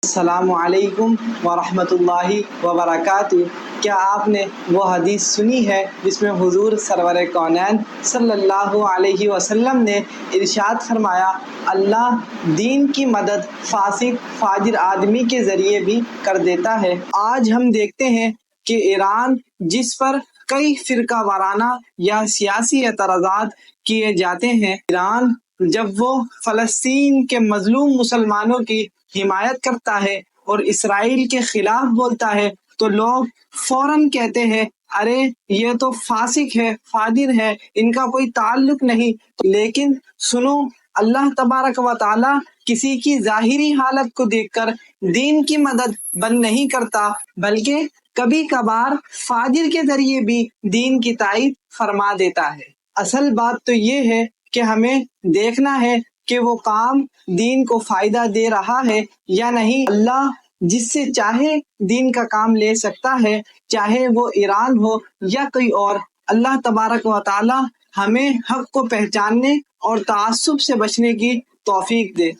السلام علیکم ورحمۃ اللہ وبرکاتہ۔ کیا آپ نے وہ حدیث سنی ہے جس میں حضور سرور کونین صلی اللہ علیہ وسلم نے ارشاد فرمایا، اللہ دین کی مدد فاسق فاجر آدمی کے ذریعے بھی کر دیتا ہے۔ آج ہم دیکھتے ہیں کہ ایران جس پر کئی فرقہ وارانہ یا سیاسی اعتراضات کیے جاتے ہیں، ایران جب وہ فلسطین کے مظلوم مسلمانوں کی حمایت کرتا ہے اور اسرائیل کے خلاف بولتا ہے تو لوگ فوراً کہتے ہیں ارے یہ تو فاسق ہے، فاجر ہے، ان کا کوئی تعلق نہیں۔ لیکن سنو، اللہ تبارک و تعالی کسی کی ظاہری حالت کو دیکھ کر دین کی مدد بند نہیں کرتا، بلکہ کبھی کبھار فاجر کے ذریعے بھی دین کی تائید فرما دیتا ہے۔ اصل بات تو یہ ہے کہ ہمیں دیکھنا ہے کہ وہ کام دین کو فائدہ دے رہا ہے یا نہیں۔ اللہ جس سے چاہے دین کا کام لے سکتا ہے، چاہے وہ ایران ہو یا کوئی اور۔ اللہ تبارک و تعالی ہمیں حق کو پہچاننے اور تعصب سے بچنے کی توفیق دے۔